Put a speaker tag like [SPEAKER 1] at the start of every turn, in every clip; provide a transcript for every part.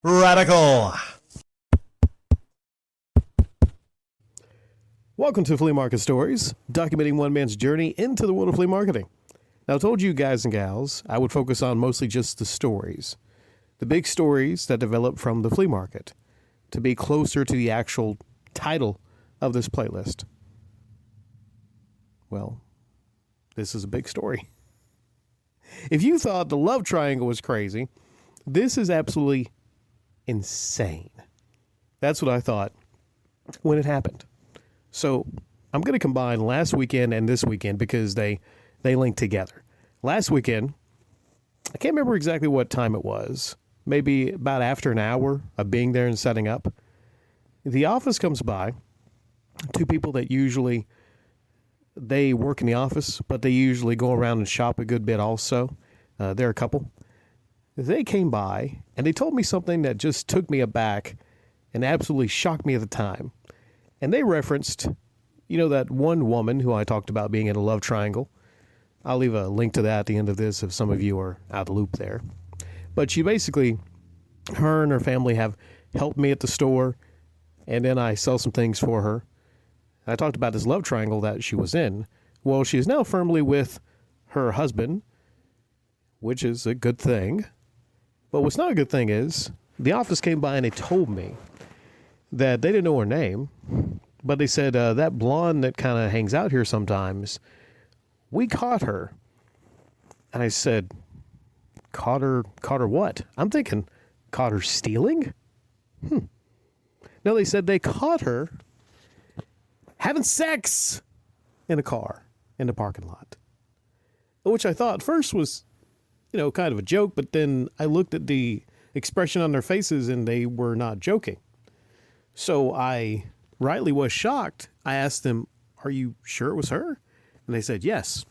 [SPEAKER 1] Radical.
[SPEAKER 2] Welcome to Flea Market Stories, documenting one man's journey into the world of flea marketing. Now, I told you guys and gals I would focus on mostly just the stories, the big stories that develop from the flea market, to be closer to the actual title of this playlist. Well, this is a big story. If you thought the love triangle was crazy, this is absolutely insane. That's what I thought when it happened. So I'm going to combine last weekend and this weekend because they link together. Last weekend, I can't remember exactly what time it was. Maybe about after an hour of being there and setting up. The office comes by. Two people that usually, they work in the office, but they usually go around and shop a good bit also. They're a couple. They came by and they told me something that just took me aback and absolutely shocked me at the time. And they referenced, that one woman who I talked about being in a love triangle. I'll leave a link to that at the end of this if some of you are out of the loop there. But she basically, her and her family have helped me at the store, and then I sell some things for her. I talked about this love triangle that she was in. Well, she is now firmly with her husband, which is a good thing. But what's not a good thing is the office came by and they told me that they didn't know her name, but they said that blonde that kind of hangs out here sometimes, we caught her. And I said, caught her what? I'm thinking, caught her stealing? No, they said they caught her having sex in a car in the parking lot, which I thought first was, kind of a joke, but then I looked at the expression on their faces and they were not joking. So I rightly was shocked. I asked them, are you sure it was her? And they said, yes.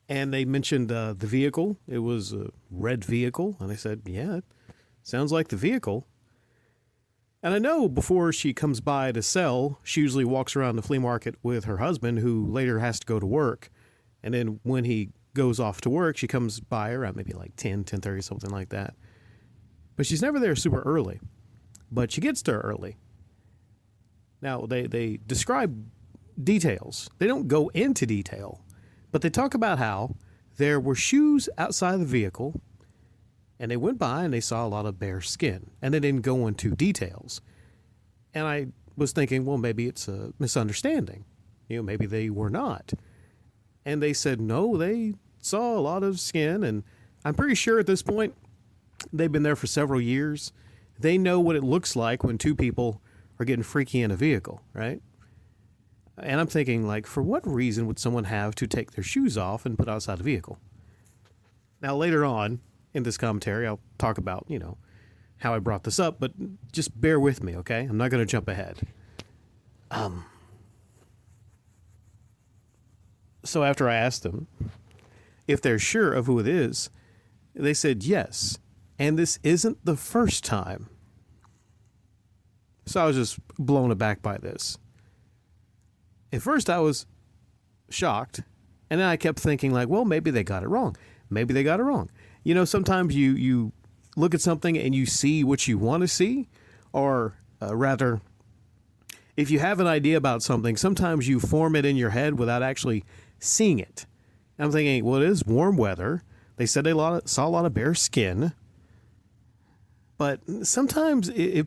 [SPEAKER 2] And they mentioned the vehicle. It was a red vehicle. And I said, yeah, it sounds like the vehicle. And I know before she comes by to sell, she usually walks around the flea market with her husband, who later has to go to work. And then when he goes off to work, she comes by around maybe like 10:30, something like that. But she's never there super early. But she gets there early. Now, they describe details. They don't go into detail. But they talk about how there were shoes outside the vehicle, and they went by and they saw a lot of bare skin. And they didn't go into details. And I was thinking, well, maybe it's a misunderstanding. Maybe they were not. And they said, no, they saw a lot of skin. And I'm pretty sure at this point, they've been there for several years. They know what it looks like when two people are getting freaky in a vehicle, right? And I'm thinking, for what reason would someone have to take their shoes off and put outside the vehicle? Now, later on in this commentary, I'll talk about, how I brought this up, but just bear with me, okay? I'm not going to jump ahead. So after I asked them if they're sure of who it is, they said yes. And this isn't the first time. So I was just blown aback by this. At first I was shocked. And then I kept thinking well, maybe they got it wrong. Maybe they got it wrong. Sometimes you look at something and you see what you want to see. Or rather, if you have an idea about something, sometimes you form it in your head without actually seeing it. And I'm thinking, well, it is warm weather. They said they saw a lot of bare skin. But sometimes if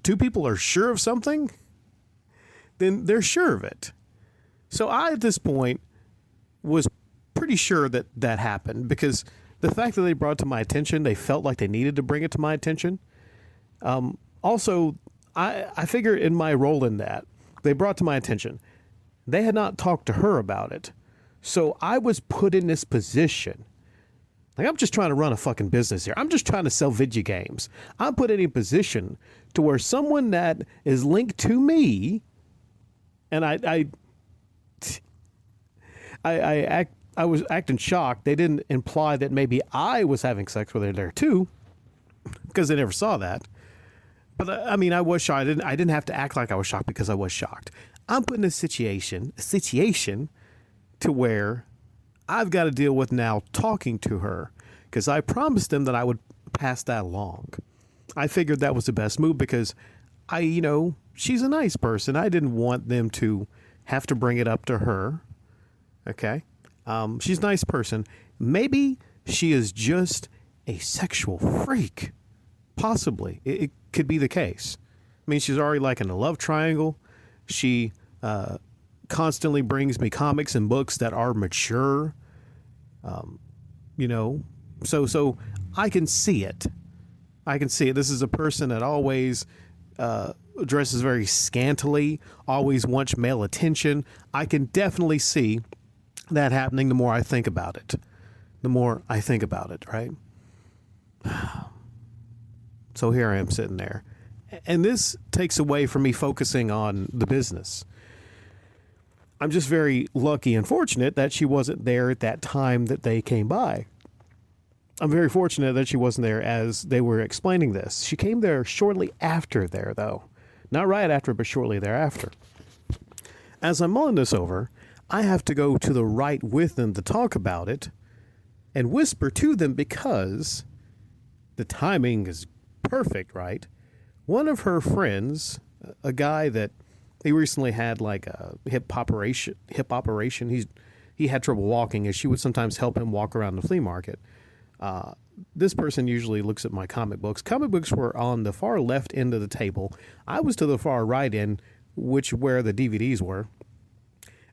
[SPEAKER 2] two people are sure of something, then they're sure of it. So I, at this point, was pretty sure that happened because the fact that they brought it to my attention, they felt like they needed to bring it to my attention. Also, I figure in my role in that, they brought to my attention, they had not talked to her about it. So I was put in this position. I'm just trying to run a fucking business here. I'm just trying to sell video games. I'm put in a position to where someone that is linked to me, and I was acting shocked. They didn't imply that maybe I was having sex with her there too, because they never saw that. But I was shocked. I didn't have to act like I was shocked because I was shocked. I'm put in a situation to where I've got to deal with now talking to her because I promised them that I would pass that along. I figured that was the best move because she's a nice person. I didn't want them to have to bring it up to her. Okay. She's a nice person. Maybe she is just a sexual freak. Possibly. It could be the case. I mean, she's already like in a love triangle. She constantly brings me comics and books that are mature. So I can see it. This is a person that always dresses very scantily, always wants male attention. I can definitely see that happening the more I think about it. Right? So here I am sitting there. And this takes away from me focusing on the business. I'm just very lucky and fortunate that she wasn't there at that time that they came by. I'm very fortunate that she wasn't there as they were explaining this. She came there shortly after there, though. Not right after, but shortly thereafter. As I'm mulling this over, I have to go to the right with them to talk about it and whisper to them because the timing is perfect, right? One of her friends, a guy that he recently had like a hip operation. He had trouble walking, and she would sometimes help him walk around the flea market. This person usually looks at my comic books. Comic books were on the far left end of the table. I was to the far right end, where the DVDs were.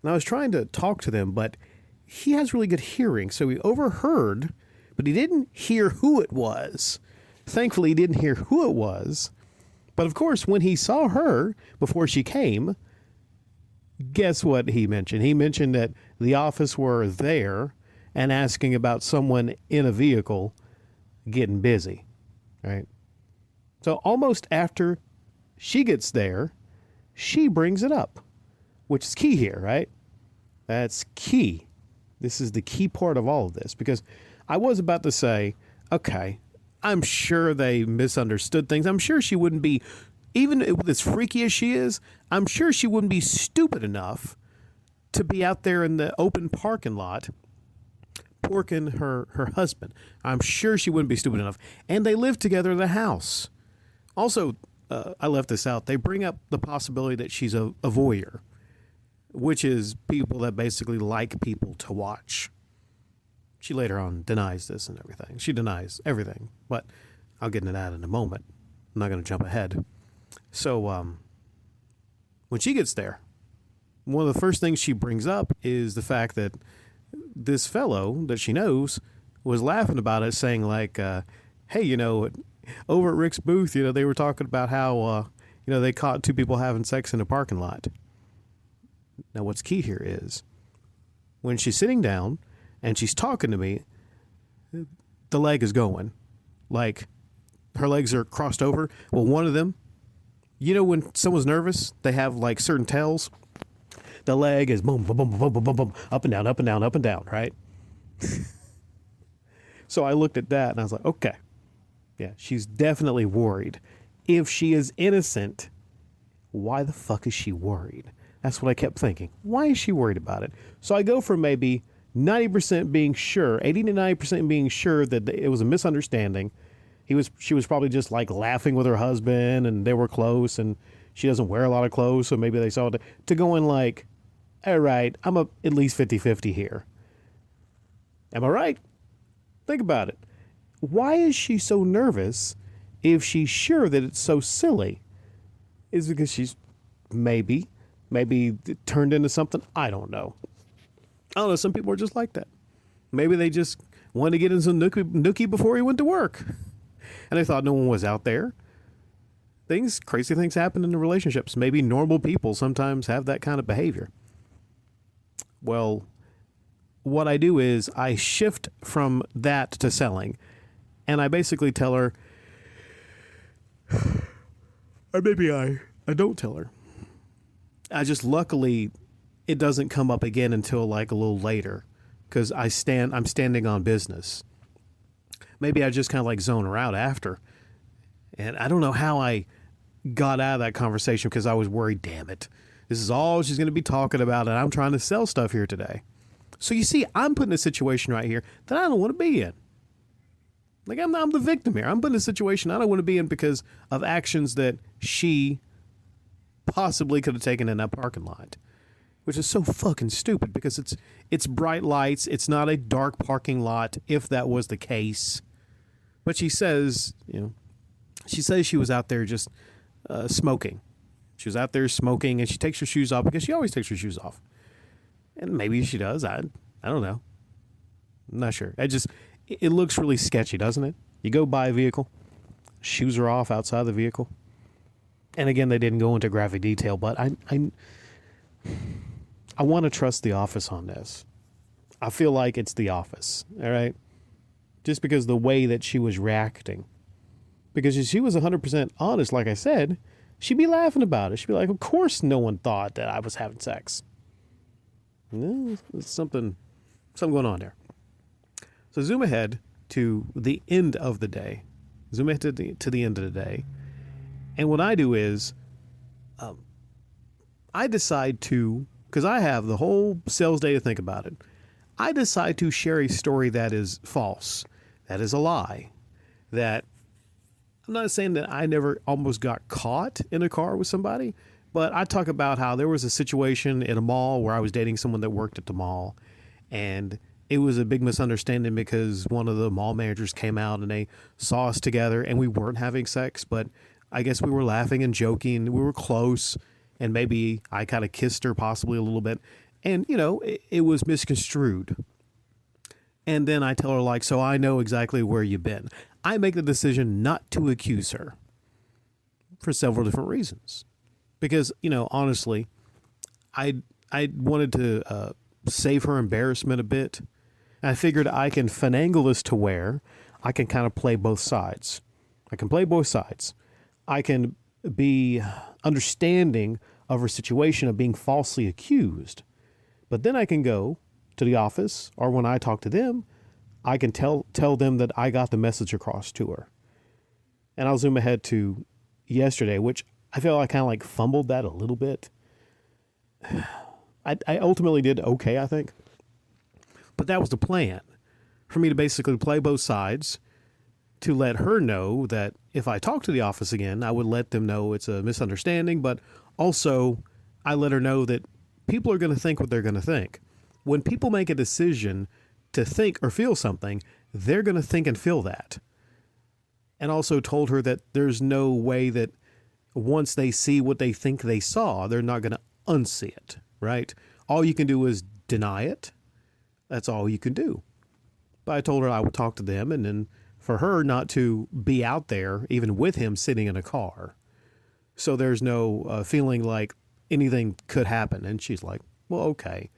[SPEAKER 2] And I was trying to talk to them, but he has really good hearing, so he overheard, but he didn't hear who it was. Thankfully, he didn't hear who it was. But of course, when he saw her before she came, guess what he mentioned? He mentioned that the office were there and asking about someone in a vehicle getting busy, right? So almost after she gets there, she brings it up, which is key here, right? That's key. This is the key part of all of this, because I was about to say, okay, I'm sure they misunderstood things. I'm sure she wouldn't be, even with as freaky as she is, I'm sure she wouldn't be stupid enough to be out there in the open parking lot porking her husband. I'm sure she wouldn't be stupid enough. And they live together in the house. Also, I left this out. They bring up the possibility that she's a voyeur, which is people that basically like people to watch. She later on denies this and everything. She denies everything, but I'll get into that in a moment. I'm not going to jump ahead. So when she gets there, one of the first things she brings up is the fact that this fellow that she knows was laughing about it, saying like, hey, over at Rick's booth, they were talking about how, they caught two people having sex in a parking lot. Now, what's key here is when she's sitting down and she's talking to me, the leg is going. Like, her legs are crossed over. Well, one of them, when someone's nervous, they have like certain tells. The leg is boom, boom, boom, boom, boom, boom, boom, up and down, up and down, up and down, right? So I looked at that and I was like, okay. Yeah, she's definitely worried. If she is innocent, why the fuck is she worried? That's what I kept thinking. Why is she worried about it? So I go from maybe 90% being sure, 80 to 90% being sure that it was a misunderstanding. She was probably just like laughing with her husband and they were close and she doesn't wear a lot of clothes, so maybe they saw it, to going like, all right, I'm at least 50-50 here. Am I right? Think about it. Why is she so nervous if she's sure that it's so silly? Is it because she's maybe turned into something? I don't know. Some people are just like that. Maybe they just wanted to get in some nookie before he went to work. And they thought no one was out there. Crazy things happen in the relationships. Maybe normal people sometimes have that kind of behavior. Well, what I do is I shift from that to selling. And I basically tell her, or maybe I don't tell her. I just, luckily, it doesn't come up again until like a little later because I'm standing on business. Maybe I just kind of like zone her out after. And I don't know how I got out of that conversation because I was worried, damn it. This is all she's going to be talking about and I'm trying to sell stuff here today. So you see, I'm put in a situation right here that I don't want to be in. Like, I'm the victim here. I'm put in a situation I don't want to be in because of actions that she possibly could have taken in that parking lot, which is so fucking stupid because it's bright lights. It's not a dark parking lot, if that was the case. But she says, she was out there just smoking. She was out there smoking, and she takes her shoes off because she always takes her shoes off. And maybe she does. I don't know. I'm not sure. It looks really sketchy, doesn't it? You go buy a vehicle, shoes are off outside the vehicle. And again, they didn't go into graphic detail, but I want to trust the office on this. I feel like it's the office, all right? Just because the way that she was reacting. Because if she was 100% honest, like I said, she'd be laughing about it. She'd be like, of course no one thought that I was having sex. No, there's something going on there. So zoom ahead to the end of the day. Zoom ahead to the end of the day. And what I do is I decide to, because I have the whole sales day to think about it, I decide to share a story that is false, that is a lie, that I'm not saying that I never almost got caught in a car with somebody, but I talk about how there was a situation in a mall where I was dating someone that worked at the mall, and it was a big misunderstanding because one of the mall managers came out and they saw us together and we weren't having sex, but I guess we were laughing and joking. We were close, and maybe I kind of kissed her possibly a little bit, and it was misconstrued. And then I tell her, like, so I know exactly where you've been. I make the decision not to accuse her for several different reasons. Because, honestly, I wanted to save her embarrassment a bit. I figured I can finagle this to where I can kind of play both sides. I can play both sides. I can be understanding of her situation of being falsely accused. But then I can go to the office, or when I talk to them, I can tell them that I got the message across to her. And I'll zoom ahead to yesterday, which I feel I kind of like fumbled that a little bit. I ultimately did okay, I think. But that was the plan, for me to basically play both sides, to let her know that if I talk to the office again, I would let them know it's a misunderstanding, but also I let her know that people are going to think what they're going to think. When people make a decision to think or feel something, they're going to think and feel that. And also told her that there's no way that once they see what they think they saw, they're not going to unsee it, right? All you can do is deny it. That's all you can do. But I told her I would talk to them, and then for her not to be out there, even with him sitting in a car. So there's no feeling like anything could happen. And she's like, well, okay.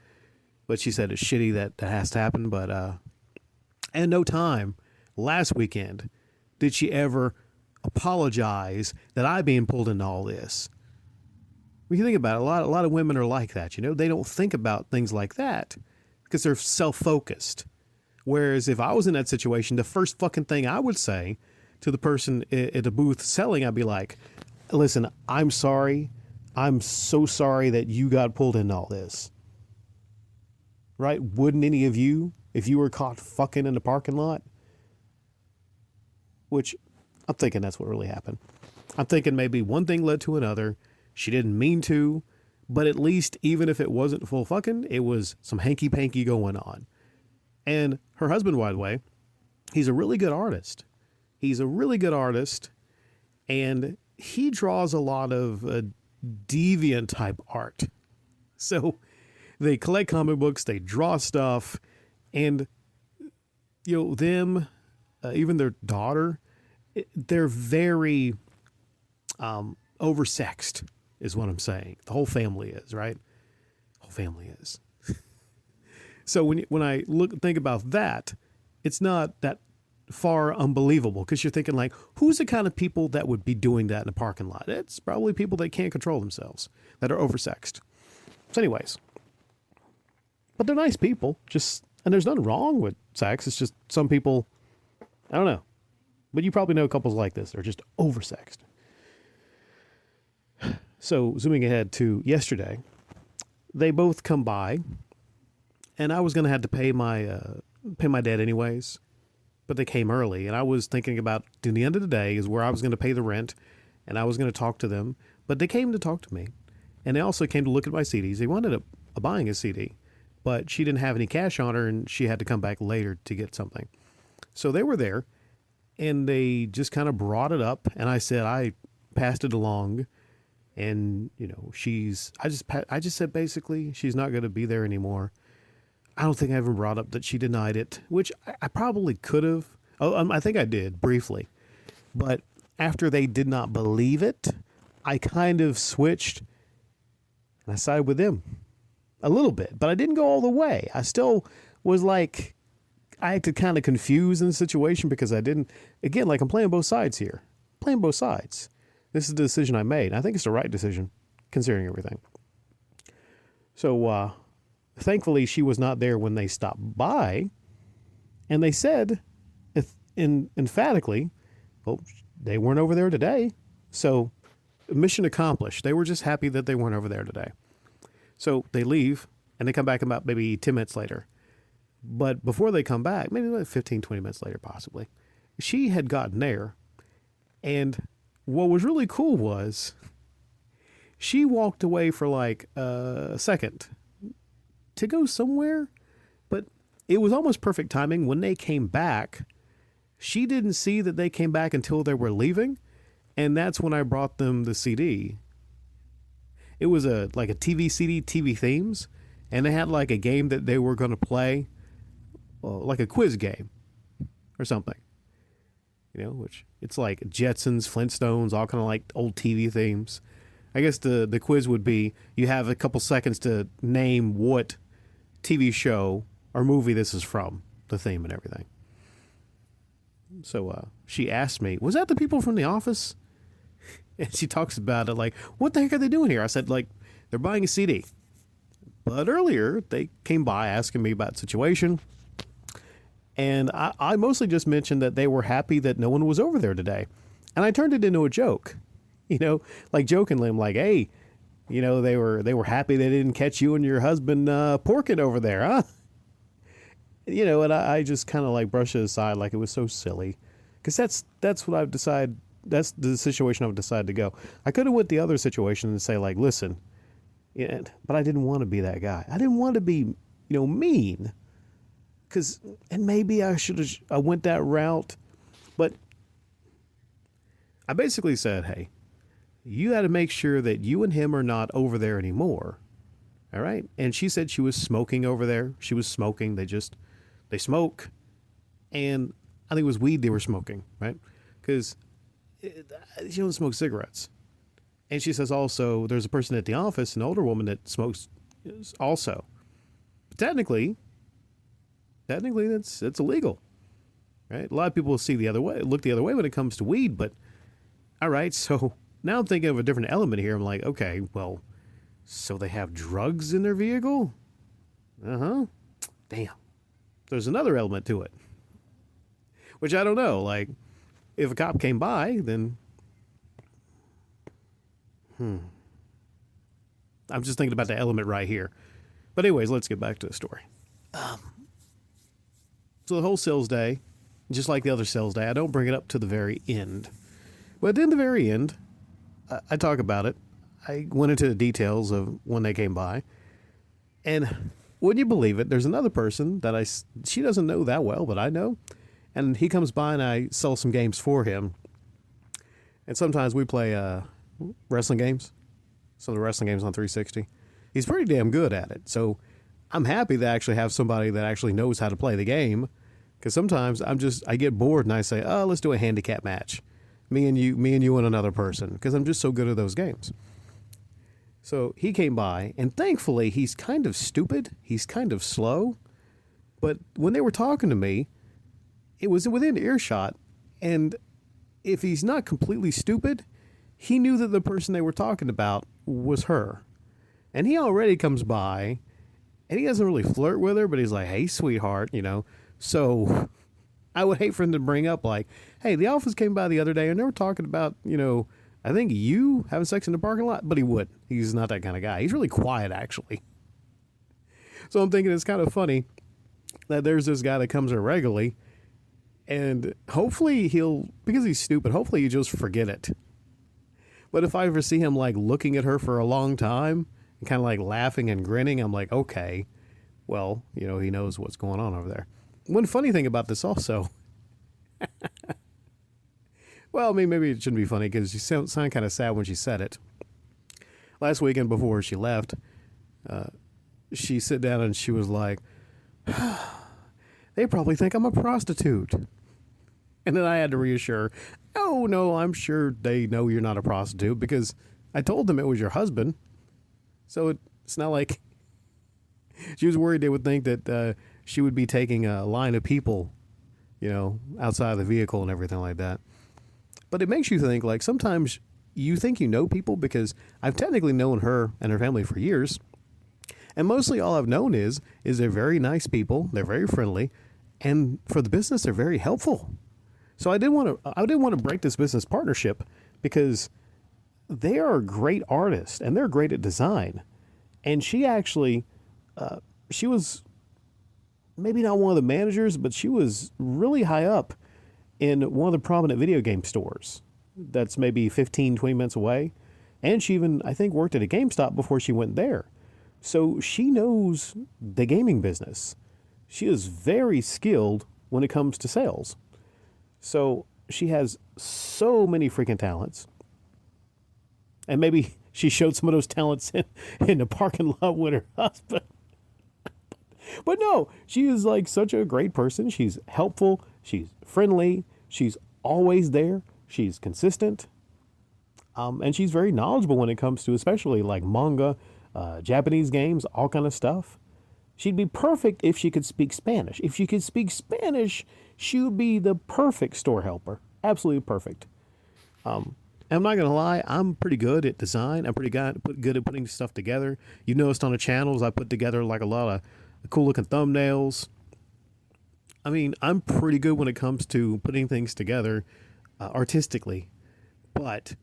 [SPEAKER 2] But she said it's shitty that has to happen. But, and no time last weekend did she ever apologize that I being pulled into all this. When you think about it, a lot of women are like that. They don't think about things like that because they're self-focused. Whereas if I was in that situation, the first fucking thing I would say to the person at the booth selling, I'd be like, listen, I'm sorry. I'm so sorry that you got pulled into all this. Right? Wouldn't any of you, if you were caught fucking in the parking lot? Which I'm thinking that's what really happened. I'm thinking maybe one thing led to another. She didn't mean to, but at least even if it wasn't full fucking, it was some hanky-panky going on. And her husband, by the way, he's a really good artist. He's a really good artist, and he draws a lot of deviant type art. So they collect comic books, they draw stuff, and them, even their daughter, they're very oversexed, is what I'm saying. The whole family is, right? Whole family is. So when I think about that, it's not that far unbelievable, because you're thinking like, who's the kind of people that would be doing that in a parking lot? It's probably people that can't control themselves, that are oversexed. So anyways, but they're nice people, and there's nothing wrong with sex. It's just some people, I don't know, but you probably know couples like this. They're just oversexed. So zooming ahead to yesterday, they both come by, and I was going to have to pay my debt anyways. but they came early. And I was thinking about the end of the day is where I was going to pay the rent and I was going to talk to them. But they came to talk to me. And they also came to look at my CDs. They wanted a buying a CD, but she didn't have any cash on her and she had to come back later to get something. So they were there and they just kind of brought it up. And I said, I passed it along. And, you know, I just said basically she's not going to be there anymore. I don't think I ever brought up that she denied it, which I probably could have. Oh, I think I did briefly. But after they did not believe it, I kind of switched and I sided with them a little bit, but I didn't go all the way. I still was like, I acted kind of confused in the situation because I didn't, again, like I'm playing both sides here. Playing both sides. This is the decision I made. I think it's the right decision considering everything. So, thankfully she was not there when they stopped by and they said emphatically, well, they weren't over there today. So mission accomplished. They were just happy that they weren't over there today. So they leave and they come back about maybe 10 minutes later. But before they come back, maybe like 15, 20 minutes later, possibly, she had gotten there. And what was really cool was she walked away for like a second to go somewhere, but it was almost perfect timing. When they came back, she didn't see that they came back until they were leaving. And that's when I brought them the CD. It was like a TV CD, TV themes. And they had like a game that they were going to play, like a quiz game or something. You know, which it's like Jetsons, Flintstones, all kind of like old TV themes. I guess the quiz would be you have a couple seconds to name what TV show or movie this is from, the theme and everything. So she asked me, was that the people from The Office? And she talks about it like, what the heck are they doing here? I said, like, they're buying a CD. But earlier, they came by asking me about the situation. And I mostly just mentioned that they were happy that no one was over there today. And I turned it into a joke, you know, like jokingly. I'm like, hey, you know, they were happy they didn't catch you and your husband porking over there, huh? You know, and I just kind of like brushed it aside like it was so silly. Because that's what I've decided. That's the situation I've decided to go. I could have went the other situation and say like, listen, yeah, but I didn't want to be that guy. I didn't want to be, you know, mean. And maybe I should have, I went that route, but I basically said, hey, you got to make sure that you and him are not over there anymore. All right. And she said she was smoking over there. She was smoking. They smoke. And I think it was weed they were smoking, right? Because she don't smoke cigarettes. And she says also there's a person at the office, an older woman that smokes also. But technically it's illegal, right? A lot of people look the other way when it comes to weed, but all right. So now I'm thinking of a different element here. I'm like, okay, well, so they have drugs in their vehicle? Uh-huh. Damn. There's another element to it, which I don't know. Like if a cop came by, then, I'm just thinking about the element right here. But anyways, let's get back to the story. So the whole sales day, just like the other sales day, I don't bring it up to the very end. But in the very end, I talk about it. I went into the details of when they came by. And wouldn't you believe it, there's another person that she doesn't know that well, but I know. And he comes by and I sell some games for him. And sometimes we play wrestling games. Some of the wrestling games on 360. He's pretty damn good at it. So I'm happy to actually have somebody that actually knows how to play the game. Because sometimes I get bored and I say, oh, let's do a handicap match. Me and you and another person. Because I'm just so good at those games. So he came by, and thankfully he's kind of stupid. He's kind of slow. But when they were talking to me, it was within earshot. And if he's not completely stupid, he knew that the person they were talking about was her. And he already comes by, and he doesn't really flirt with her, but he's like, hey, sweetheart, you know. So I would hate for him to bring up like, hey, the office came by the other day, and they were talking about, you know, I think you having sex in the parking lot. But he wouldn't. He's not that kind of guy. He's really quiet, actually. So I'm thinking it's kind of funny that there's this guy that comes here regularly, And hopefully because he's stupid, hopefully he just forget it. But if I ever see him like looking at her for a long time and kind of like laughing and grinning, I'm like, okay, well, he knows what's going on over there. One funny thing about this also, well, I mean, maybe it shouldn't be funny because she sounded kind of sad when she said it. Last weekend before she left, she sat down and she was like, they probably think I'm a prostitute. And then I had to reassure, oh, no, I'm sure they know you're not a prostitute because I told them it was your husband. So it's not like she was worried they would think that she would be taking a line of people, outside of the vehicle and everything like that. But it makes you think, like, sometimes you think you know people because I've technically known her and her family for years. And mostly all I've known is they're very nice people. They're very friendly. And for the business, they're very helpful. So I didn't want to break this business partnership because they are great artists and they're great at design. And she actually, she was maybe not one of the managers, but she was really high up in one of the prominent video game stores that's maybe 15, 20 minutes away. And she even, I think, worked at a GameStop before she went there. So she knows the gaming business. She is very skilled when it comes to sales. So she has so many freaking talents. And maybe she showed some of those talents in the parking lot with her husband. But no, she is like such a great person. She's helpful. She's friendly. She's always there. She's consistent. And she's very knowledgeable when it comes to especially like manga, Japanese games, all kind of stuff. She'd be perfect if she could speak Spanish. If she could speak Spanish, she would be the perfect store helper. Absolutely perfect. And I'm not going to lie, I'm pretty good at design. I'm pretty good at putting stuff together. You noticed on the channels, I put together like a lot of cool looking thumbnails. I mean, I'm pretty good when it comes to putting things together artistically. But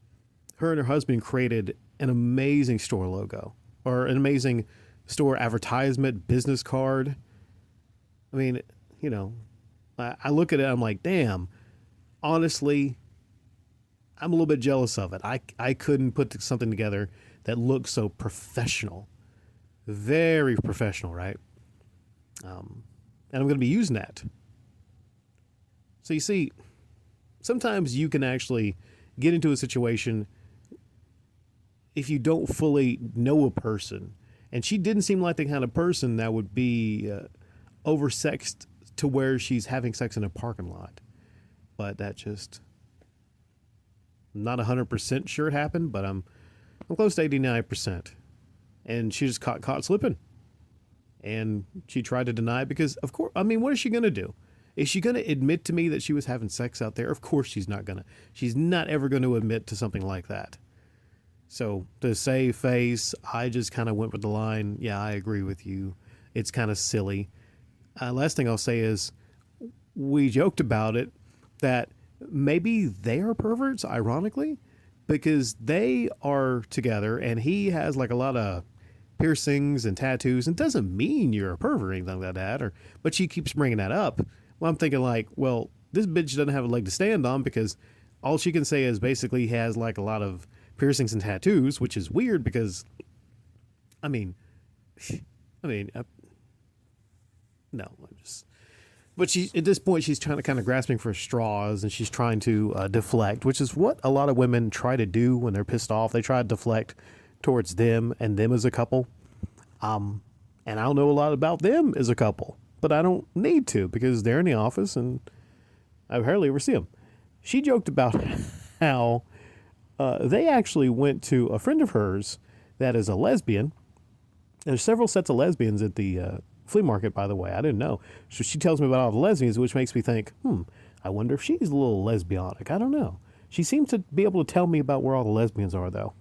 [SPEAKER 2] her and her husband created an amazing store logo or an amazing store advertisement, business card. I mean, I look at it, I'm like, damn, honestly, I'm a little bit jealous of it. I couldn't put something together that looked so professional. Very professional, right? And I'm going to be using that. So you see, sometimes you can actually get into a situation if you don't fully know a person. And she didn't seem like the kind of person that would be oversexed to where she's having sex in a parking lot. But that just, I'm not 100% sure it happened, but I'm close to 89%. And she just caught slipping. And she tried to deny it because, of course, I mean, what is she going to do? Is she going to admit to me that she was having sex out there? Of course she's not going to. She's not ever going to admit to something like that. So to save face, I just kind of went with the line, yeah, I agree with you. It's kind of silly. Last thing I'll say is we joked about it that maybe they are perverts, ironically, because they are together and he has like a lot of piercings and tattoos and doesn't mean you're a pervert or anything like that. But she keeps bringing that up. Well, I'm thinking like, well, this bitch doesn't have a leg to stand on because all she can say is basically he has like a lot of piercings and tattoos, which is weird because, no, but she, at this point, she's trying to kind of grasping for straws and she's trying to deflect, which is what a lot of women try to do when they're pissed off. They try to deflect towards them and them as a couple. And I don't know a lot about them as a couple, but I don't need to because they're in the office and I hardly ever see them. She joked about how they actually went to a friend of hers that is a lesbian. There's several sets of lesbians at the flea market, by the way. I didn't know. So she tells me about all the lesbians, which makes me think, I wonder if she's a little lesbianic. I don't know. She seems to be able to tell me about where all the lesbians are, though.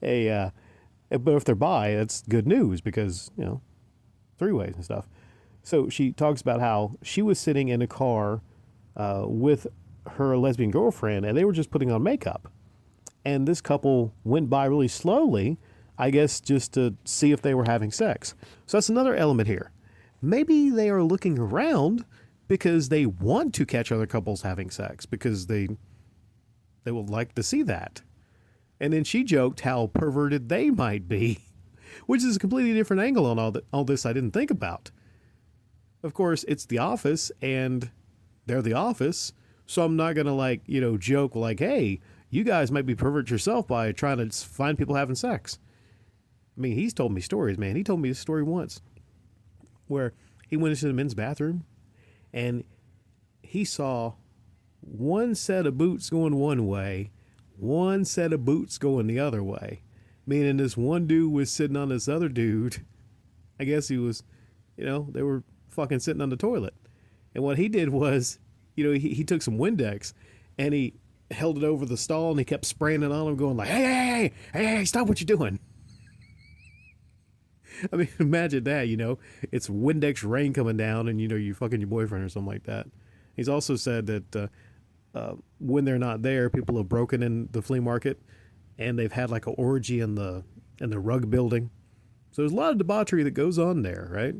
[SPEAKER 2] But if they're bi, that's good news because, three-ways and stuff. So she talks about how she was sitting in a car with her lesbian girlfriend, and they were just putting on makeup. And this couple went by really slowly, I guess just to see if they were having sex. So that's another element here. Maybe they are looking around because they want to catch other couples having sex because they would like to see that. And then she joked how perverted they might be, which is a completely different angle on all this I didn't think about. Of course, it's The Office, and they're The Office, so I'm not going to, joke like, hey, you guys might be pervert yourself by trying to find people having sex. I mean, he's told me stories, man. He told me a story once where he went into the men's bathroom, and he saw one set of boots going one way, one set of boots going the other way. Meaning this one dude was sitting on this other dude. I guess he was, they were fucking sitting on the toilet. And what he did was, he took some Windex and he held it over the stall and he kept spraying it on him, going like, hey, stop what you're doing. I mean, imagine that, it's Windex rain coming down and, you're fucking your boyfriend or something like that. He's also said that when they're not there, people have broken in the flea market and they've had like an orgy in the rug building. So there's a lot of debauchery that goes on there, right?